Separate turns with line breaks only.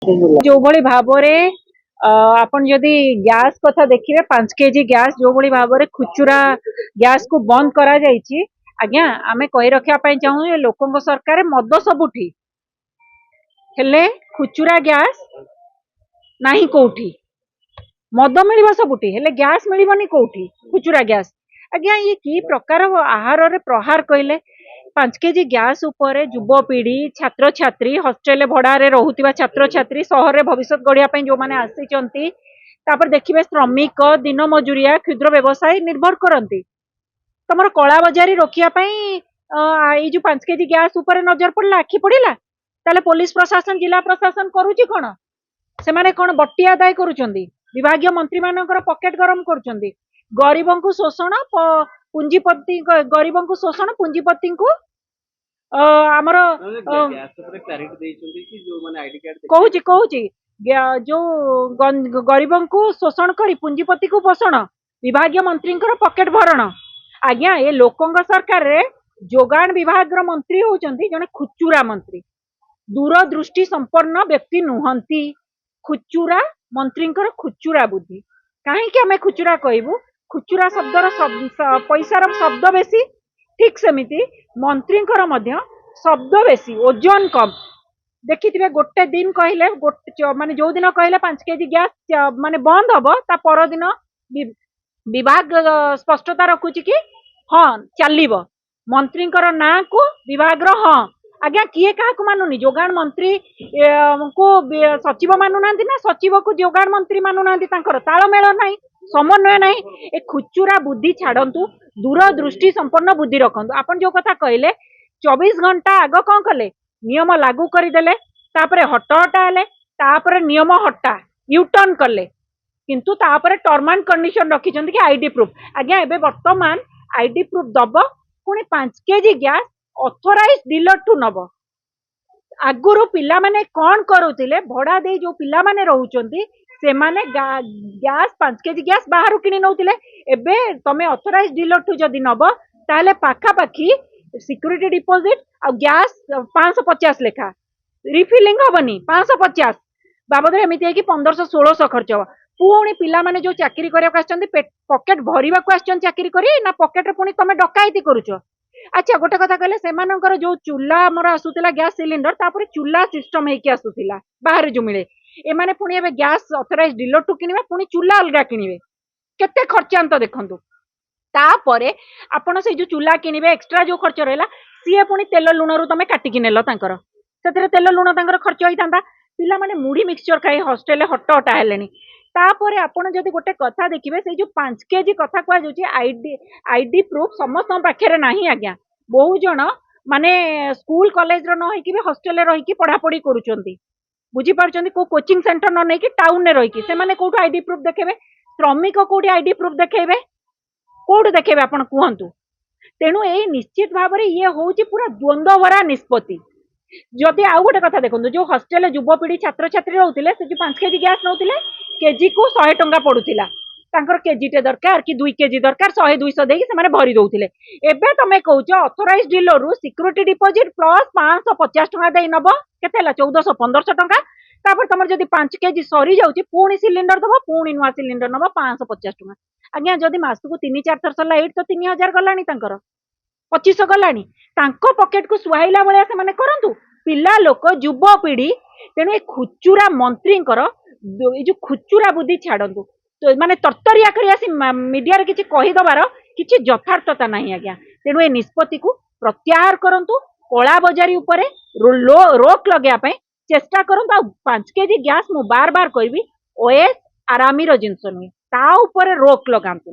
जो भली भाबरे आपण जदि गैस कथा देखिए 5 केजी गैस जो भली भाबरे खुचुरा गैस को बंद करा जायछि आज्ञा आमे कहि रखिया पई चाहू जे लोकंग सरकार मद सबुठी हेले खुचुरा गैस नाही कोठी मद मिलिबा सबुठी हेले गैस मिलिबनी कोठी खुचुरा गैस आज्ञा ये की प्रकार आहार रे प्रहार कहले 5 केजी गैस उपरे युवपीढ़ी छात्र छात्री हॉस्टेल भड़ा रे रहुतिबा छात्र छात्री सहर रे भविष्य गढ़िया पई जो माने आसीचंती तापर देखिबे श्रमिक दिन मजूरिया क्षुद्र व्यवसायी निर्भर करंती तमर कला बजारी रोकिया पई ए जो 5 केजी गैस उपरे नजर पड़ला आखि पड़िला ताले पुलिस प्रशासन जिला प्रशासन करूची कोन से माने कोन बट्टी आदाय करूचंदी विभागीय मंत्री मानकर पॉकेट गरम करूचंदी गरीबों को शोषण पुंजीपति गरीबों को शोषण पुंजीपति को आमर कहूची कहूची जो गरीबों को शोषण करी पुंजीपति को पोषण विभागीय मंत्री पॉकेट भरण आज्ञा ये लोकंग सरकार रे जोगान विभाग मंत्री होचंती जने खुचुरा मंत्री दूरदृष्टि संपन्न व्यक्ति नुहंती खुचुरा मंत्री खुचुरा बुद्धि कहीं आम खुचुरा कहबू खुचुरा शब्दर पैसार शब्द बेसी ठीक सेमिति मंत्री शब्द बेसी ओजन कम देखिए गोटे दिन कहले माने जो दिन कहले 5 केजी गैस माने बंद हम ता पर दिन विभाग स्पष्टता रखुची कि हाँ चलिब मंत्री ना को विभाग हाँ आज्ञा किए क्या मानुनी जोगान मंत्री को सचिव मानुना ना सचिव को जोगान मंत्री मानुना तालमेल ना समन्वय ना ए खुचुरा बुद्धि छाड़ू दूरदृष्टि संपन्न बुद्धि रखु आपन जो कथा कहले 24 घंटा आग कौन कले नियम लागू करदेले हट हटा हेले तापर नियम हटा यूटर्न कले किंतु तापर टर्म एंड कंडीशन रखिछंती कि आईडी प्रूफ आज्ञा एबे वर्तमान आईडी प्रूफ दब पुणी 5 केजी गैस ऑथराइज डीलर टू नब आगुरु पिला माने कौन करुतिले भड़ा दे जो पिला माने रहउचंती से माने गैस 5 केजी गैस बाहर किनी नउतिले एबे तमे ऑथराइज डीलर टू जदी नब ताले पाखा पाखी सिक्योरिटी डिपॉजिट आ गैस 550 लेखा रिफिलिंग हबनी 550 बाबद एमिति है कि 1500-1600 खर्च हो पुणी पिला माने जो चाकरी करिया आछंती पॉकेट भरिबा को आछन चाकरी करी ना पॉकेट रे पुणी तमे डकायती करूछ। अच्छा गोटे कथा कहले सेमानकर जो चूल्हा आमर आसुतिला गैस सिलिंडर तापर चूल्हा सिस्टम हेकि आसुतिला बाहर जो मिले एमाने पुणी एबे गैस ऑथराइज डीलर टू किनिबे पुणी चूल्हा अलगा किनिबे केते खर्चांत देखंतु तापरे आपण से जो चूल्हा किनिबे एक्स्ट्रा जो खर्च रहला सीए पुणी तेल लुण रु तमे काटिकी नेल तांकर सेतरे तेल लुण तांकर खर्च होइतांता पिला माने मुढ़ी मिक्सचर खाई हॉस्टेल हट हटा हेलेनी तापर आपण जदि गोटे कथा देखिबे से जो 5 केजी कथा कह जाउची आईडी प्रूफ समस्त पाखे नहीं आज्ञा बहु जन माने स्कूल कॉलेज रो न होई हॉस्टेल रे रही पढ़ा पढ़ी करूचंती बुझी पारचंती को कोचिंग सेंटर न नहीं टाउन रे रही से माने कोठो आईडी प्रूफ देखेबे श्रमिक कोठी आईडी प्रूफ देखेबे कोठो देखेबे आपण कहंतु तेणु ए निश्चित भाव में ये होउची पूरा द्वंद्व भरा निष्पत्ति जदि आउ गोटे कथा देखो जो हॉस्टेल युवपीढ़ी छात्र छात्री रोते से 5 केजी गैस नौते केजी को 100 टंका पड़ूला तांकर केजीटे दरकार कि 2 केजी दरकार 100-200 देकी से भरी दौले एबे तमे कहूच ऑथराइज डीलर रु सिक्योरिटी डिपॉजिट प्लस 550 टंका दे नब केते 1400-1500 टंका तापर तुम जदि 5 केजी सरी जाउची पुणी सिलिंडर दब पुणी नुआ सिलिंडर नब 550 टंका आज्ञा जदि मासकू 3-4 थर सरला एट तो 3000 गलानी तांकर 2500 गलानी तांको पॉकेट को सुहाइला बळिया से माने करंतु पिला लोक युवपीढ़ी तेणु ए खुचुरा मंत्री जो खुचुरा बुद्धि छाड़ू तो माने तरतरिया करिया मीडिया रे किछि कहि दबार किछि यथार्थता नहीं आज्ञा तेणु ए निष्पत्ति को प्रत्याहार करंतु कला बजारी उपरे रोक लगे चेष्टा करंतु आ 5 केजी गैस मु बार बार कहबी ओएस आरामी रो जिंस नुहे ता उपरे रोक लगांतु।